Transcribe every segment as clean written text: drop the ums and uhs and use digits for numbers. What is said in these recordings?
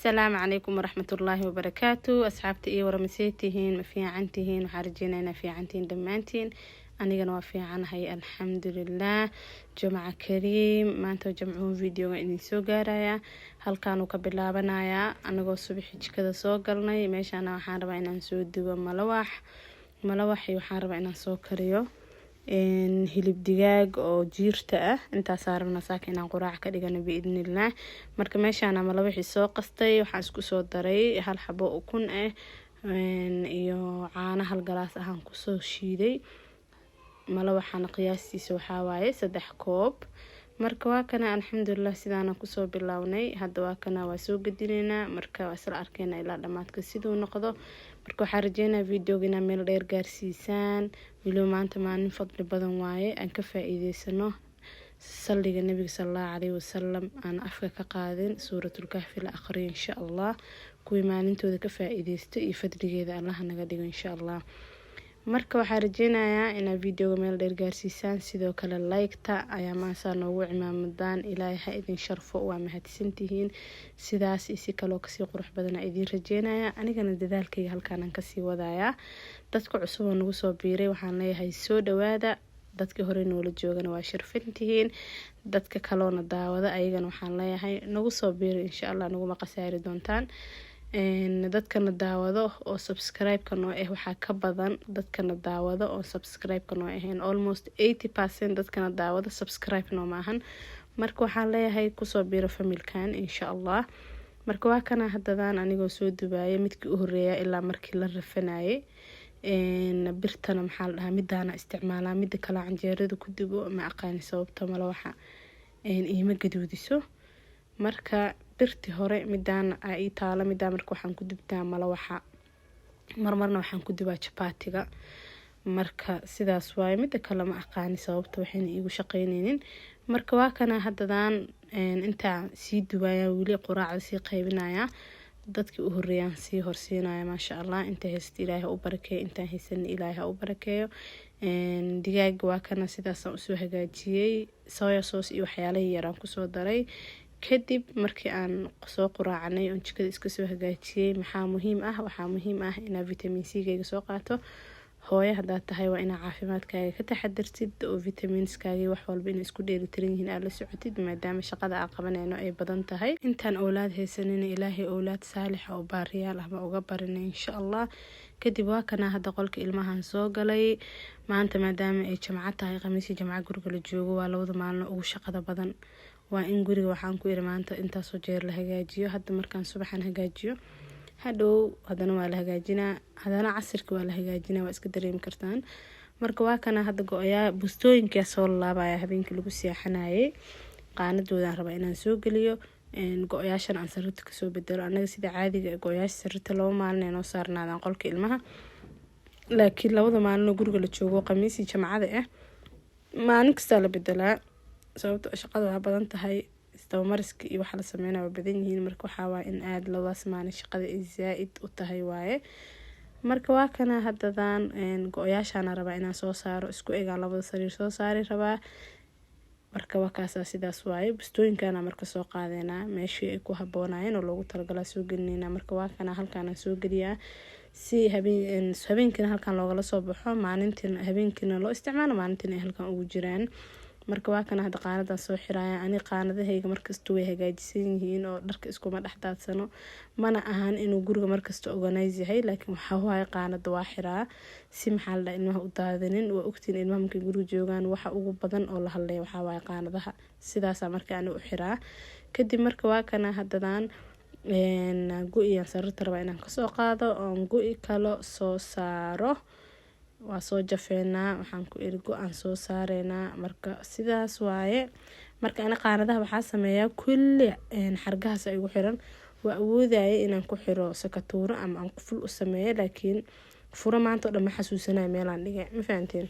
السلام عليكم ورحمة الله وبركاته. أصحابتي إيه ورمسيتهين ما في عنتهين وحارجينا في عنتين دمانتين أنا في عنها الحمد لله. جمعة كريم ما أنتوا جمعون فيديو إني سوقرايا هل كانوا قبل بنايا أنا جو الصبح كذا سوقرني ماشي أنا حاربة إن نسود ملوحي وحاربة إن سوكريو إن هلب دجاج أو جيرته أنت صار من ساكن قراع كديجنا بإذن الله. مركب ماشي أنا ملوحي سوق قصتي وحاسكو صوت دري هالحبة أكون إن يو عانه هالجلاس أهم كسو شيدي ملوحنا قياسي سو حواي سدح كوب مركوا كنا الحمد لله سيدانا كسو بلاوني هذا كنا وسوق الديننا مركوا أسر أركينا إلى دمات كسيدو نقضه مركوا حرجينا فيديو جينا من غير جارسيسان ولو ما أنت ما نفضل بدن واي أن كفى سنه صلي النبي صلى الله عليه وسلم أنا أفكك قادين سورة الكهف الآخرين إن شاء الله كوي ما ننتو ذا كفى يفدري إذا الله نقدر إن شاء الله. marka waxaan rajeynayaa in video meel dheer gaarsiisaan sidoo kale like-ta ayaa maasaan noogu cimaamadan ilaahay ha idin sharfo waa mahadsantihiin sidaas si kale oo kasii qurux badan idin rajeynayaa anigana dadaalkayga halkaan aan kasii wadayaa dadka cusub oo nagu soo biiray waxaan leeyahay soo dhawaada dadka hore noola joogana waa sharfantihiin dadka kale oo daawada ayagana waxaan leeyahay nagu soo biiray insha Allah nagu ma qasaari doontaan dadkana daawado oo subscribe-ka noo waxaa ka badan dadkana daawado oo subscribe-ka noo almost 80% dadkana daawado subscribe noo maahan marka waxaan leeyahay kusoo biiro familkan insha Allah. marka waa kana hadadaan anigoo soo dubaaya midkii u horeeya ilaa markii la rafanayay birtana maxaa la dhahaa midaana isticmaalaa midda kale canjeerada ku dubo ma aqaan sababta malo waxa iima gaduudiso marka birti hore midaan ay taala midaan marka waxaan ku dubtaa malawaxa marmarna waxaan ku dubaa chapatiga marka sidaas waay midda kale ma aqaan sababta waxayna iigu shaqeynaynin marka waa kana hadadaan inta sii dubaaya wili quraacda sii qaybinaya dadkii u horeeyaan sii horsiinaya ma sha Allah inta heesta Ilaahay u barakeeyo inta heesan Ilaahay u barakeeyo digaag waa kana sidaas aan soo hagaajiyay soya sauce iyo waxyaalaha yaraan ku soo daray kadib markii aan soo quraacnay oo jikada iska soo hagaajiyay waxaa muhiim ah in vitamin C ga soo qaato hooyo hadaa tahay waa in caafimaadkaaga ka taxadartid oo vitamins-kaaga wax walba in isku dheelitiran yihiin aad la socotid maadaama shaqada aan qabanayno ay badan tahay intaan awlaad haysanin Ilaahay awlaad saalix oo baariyaal ah ma uga barinay insha Allah. kadib waa kana hada qolka ilmahan soo galay maanta maadaama ay jamacad tahay khamiisi jamacad guriga la joogo waa labada maalin ugu shaqada badan waa in guriga waxaan ku iri maanta intaas oo jeer la hagaajiyo hadda markaan subaxan hagaajiyo hadhow hadana waa la hagaajinaa hadana casirka waa la hagaajinaa waa iska dareemi kartaan marka waa kana hadda go'aya bustooyinka soo laabaya habeenkii lagu seexanayay qaanadoodan raba inaan soo geliyo go'yaashan aan sarrita ka soo bedelo anaga sida caadiga go'yaasha sarrita laba maalin ay noo saarnaadaan qolka ilmaha laakiin labada maalin guriga la joogo khamiisi jamacada maalin kasta la bedelaa sababta shaqada waa badan tahay istamariska iyo waxa la sameeynaa waa badan yihiin marka waxa waa in aad labadaas maalin shaqada ay zaid u tahay waaye marka waa kana hadadaan go'yaashana raba inaan soo saaro isku eegaan labada sariir soo saari rabaa marka waa kaasa sidaas waaye bustooyinkana marka soo qaadeena meeshii ay ku haboonayeen oo loogu talagalay soo gelinayna marka waa kana halkaan soo geliyaa si habeenkina halkaan looga soo baxo maalintina habeenkina loo isticmaalo maalintina ay halkaan ugu jiraan marka waa kana hada qaanadan soo xiraaya ani qaanadahayga markasta way hagaajisan yihiin oo dharka iskuma dhaxdaadsano mana ahan inuu guriga markasta organize yahay laakiin waxa waay qaanada waa xiraa si maxaa la ilmaha u daadinin waa ogtiin ilmaha markay guriga joogaan waxa ugu badan oo la hadlay waxa waay qaanadaha sidaas marka aan u xiraa kadib marka waa kana hadadaan go'iyaan sarrita raba inaan ka soo qaado oo go'i kale soo saaro waa soo jafeynaa waxaan ku iri go'aan soo saareynaa marka sidaas waaye marka ana qaanadaha waxaa sameeyaa kulli xargahaas ay ugu xiran waa awoodaya inaan ku xiro sakatuuro ama aan quful u sameeyo laakiin furo maanta oo dhan ma xasuusanay meelaan dhigay ma fahanteen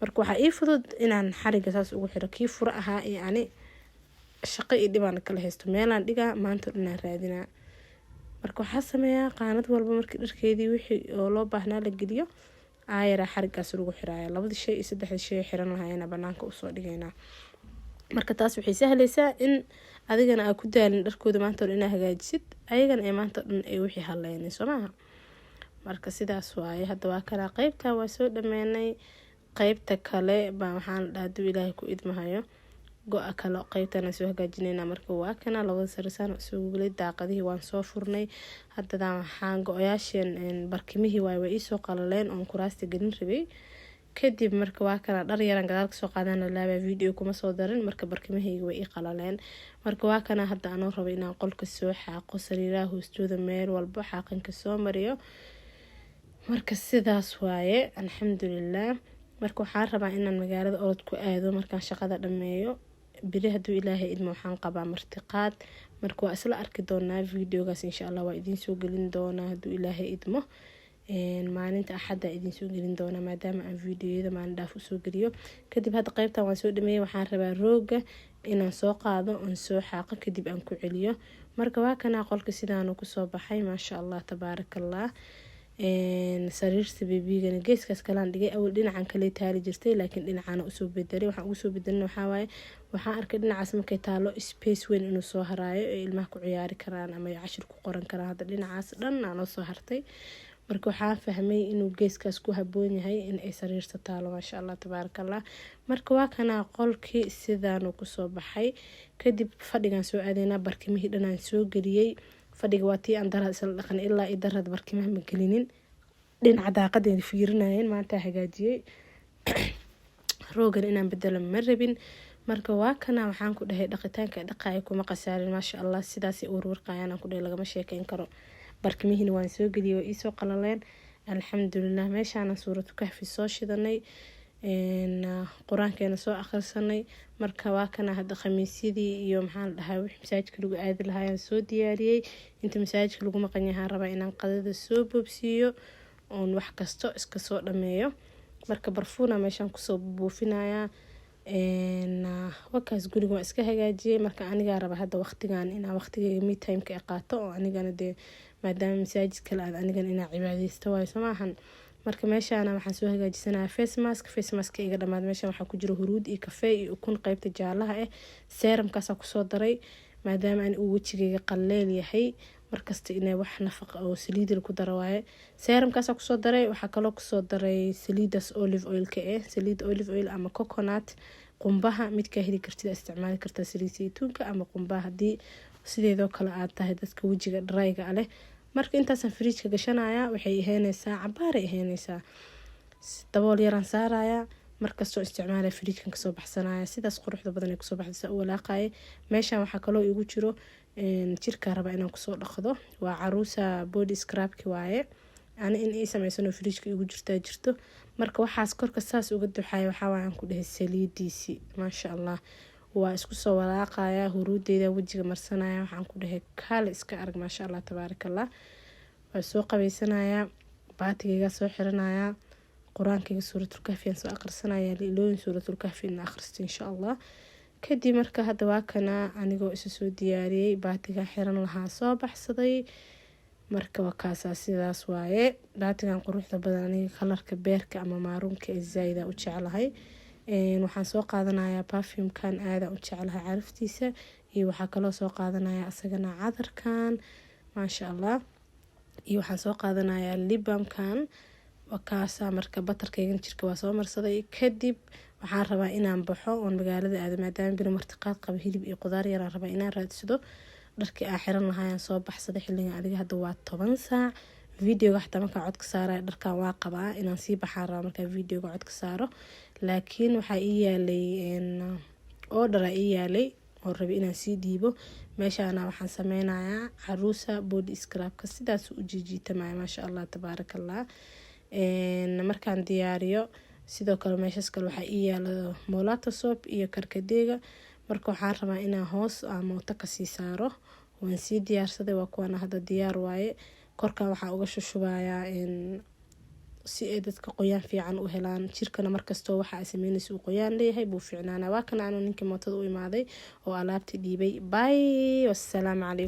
marka waxa ii fudud inaan xariga saas ugu xiro kii furo ahaa iyo ani shaqo iyo dhibaan kala haysto meelaan dhigaa maanta oo dhan raadinaa marka waxaa sameeyaa qaanad walba markii dharkeedii wixii oo loo baahnaa la geliyo ayara xarigaas lagu xiraaya labada shay iyo saddex shay xiran lahayna banaanka u soo dhigaynaa marka taas waxay sahlaysaa in adigana aa ku daalin dharkooda maanta oo inaa hagaajisid ayagana ee maanta dhan ay wixii haleynayso maaha. marka sidaas waaye. hadda waa kana qeybta waa soo dhameynay. qeybta kale baa waxaan dhaaduu ilaahay ku idmahayo go-a kale qeybtana soo hagaajinayna. marka waa kana labada sarisaan soo gulay daaqadihii waan soo furnay. haddana waxaan go-yaasheen barkimihii way isoo qalaleen oon kuraasta gelin rabay. kadib marka waa kana dhar yaran gadaal kasoo qaadana laaba video kuma soo darin. marka barkimahayga way ii qalaleen. marka waa kana hadda anoo rabo inaan qolka soo xaaqo sariiraha hoostooda meel walba xaaqinka soo mariyo. marka sidaas waaye alxamdulilah. marka waxaan rabaa inaan magaalada orod ku aado markaan shaqada dhameeyo. biri hadduu ilaahay idmo waxaan qabaa martiqaad. marka waa isla arki doonaa videogaas insha allah waa idiin soo gelin doonaa hadduu ilaahay idmo. maalinta axadda idiin soo gelin doonaa maadaama aan videoyada maalin dhaaf usoo geliyo. kadib hadda qeybtan waan soo dhameeyay. waxaan rabaa rooga inaan soo qaado oon soo xaaqo kadib aan ku celiyo. marka waa kana qolka sidaanu kusoo baxay maasha allah tabaarakallah. sariirta beebigana geeskaas kalaan dhigay. awal dhinacan kale taali jirtay laakiin dhinacana usoo bedelay. waxaan ugu soo bedelin waxaa waaye waxaan arkay dhinacaas markay taalo space weyn inuu soo haraayo ee ilmaha ku ciyaari karaan ama ay cashir ku qoran karaan. hadda dhinacaas dhan aan soo hartay. marka waxaan fahmay inuu geeskaas ku haboon yahay in ay sariirta taalo maasha allah tabaarakallah. marka waa kana qolkii sidaanu kusoo baxay. kadib fadhigaan soo aadaynaa. barkimihii dhanaan soo geliyey. fadhiga waa tii aan darad isla dhaqan ilaa i darad barkimaha ma gelinin. dhinaca daaqadeeda fiirinayeen maanta hagaajiyey. roogan inaan bedelo ma rabin. marka waa kana waxaan ku dhahay dhaqitaanka dhaqaaya kuma qasaarin maasha allah. sidaas warwarqayaan aan ku dhahay lagama sheekeyn karo. barkimihiina waan soo geliyey waa iisoo qalaleen alxamdulilah. meeshaana suuratu kahfi soo shidanay qur-aankeena soo akhrisanay. marka waa kana hadda khamiisyadii iyo maxaan dhahay wixii masaajidka lagu aadi lahaayaan soo diyaariyey. inta masaajidka lagu maqan yahaan rabaa inaan qadada soo boobsiiyo oon wax kasto iska soo dhameeyo. marka barfuuna meeshaan kusoo buufinayaa. wakaas guriga waa iska hagaajiyey. marka anigaa raba hadda waqtigan inaan waqtigeyga mid timeka qaato oo anigana dee maadaama masaajid kale aad anigana inaa cibaadeysto waayo samaahan. marka meeshaana waxaan soo hagaajisanayaa face mask iga dhamaad. meeshaan waxaa ku jira huruud iyo kafee iyo ukun qeybta jaalaha ah. seeramkaasaa kusoo daray maadaama aan uu wejigeyga qaleel yahay markasta inay wax nafaqa oo saliid ku daro waaye. seeramkaasaa kusoo daray. waxaa kaloo kusoo daray saliidaas olive oilka saliid olive oil ama coconut qumbaha midkaa heli kartid isticmaali kartaa saliid saytuunka ama qumbaha haddii sideedoo kale aad tahay dadka wejiga dryga leh. marka intaasaan fridjka gashanaya. waxay ahaynaysaa cabaaray ahaynaysaa. dabool yaraan saaraya markastoo isticmaalaya fridjkan kasoo baxsanaya. sidaas quruxda badan ay kusoo baxdaysa u walaaqaya. meeshaan waxaa kaloo igu jiro jirkaa raba inaan kusoo dhaqdo. waa caruusa body scrubki waaye. ani in ii sameysano fridjka igu jirtaa jirto. marka waxaas korka saas uga duxaya waxaa waayaan ku dhahay saliidiisii maasha allah. waa isku soo walaaqaya huruudeeda wejiga marsanaya. waxaan ku dhahay kaale iska arag maasha allah tabaarakallah. waa soo qabeysanayaa. baatigeyga soo xiranaya. qur-aankeyga suuratul kahfi aan soo akhrisanaya. ilooyin suuratul kahfi in akhristo insha allah. kadib marka hadda waa kana anigoo isa soo diyaariyey baatiga xiran lahaa soo baxsaday. marka waa kaasaa sidaas waaye. baatigan quruxda badan aniga kalarka beerka ama maaruunka ee zaaida u jeclahay. waxaan soo qaadanayaa parfumkan aadaan u jeclahay caraftiisa. iyo waxaa kaloo soo qaadanaya asagana cadarkan maasha allah. iyo waxaan soo qaadanayaa libamkan wakaasa. marka batarkeygan jirka waa soo marsaday. kadib waxaan rabaa inaan baxo oon magaalada aado maadaama biro martiqaad qaba hilib iyo qudaar yaraan rabaa inaan raadsado. dharkii aan xiran lahaayaan soo baxsaday xilligan adiga hadda waa 10 saac. videoga xataa markaa codka saaraya dharkan waa qabaa inaan sii baxaan rabaa markaa videoga codka saaro. laakiin waxaa ii yaalay order ii yaalay oo rabi inaan sii dhiibo. meeshaana waxaan sameynayaa caruusa body scrubka sidaas u jijiitamaya maasha allah tabaarakallah. markaan diyaariyo sidoo kale meeshaas kale waxaa ii yaala molato soap iyo karkadeega. marka waxaan rabaa inaan hoos mooto kasii saaro. waan sii diyaarsaday waa kuwana hadda diyaar waaye. korkan waxaa uga shushubayaa si ay dadka qoyaan fiican u helaan. jirkana markastoo waxa ay sameynaysa uu qoyaan leeyahay buu fiicnaana. waa kana anuu ninkii mootada u imaaday oo alaabta dhiibay. bye wassalaamu calaykum.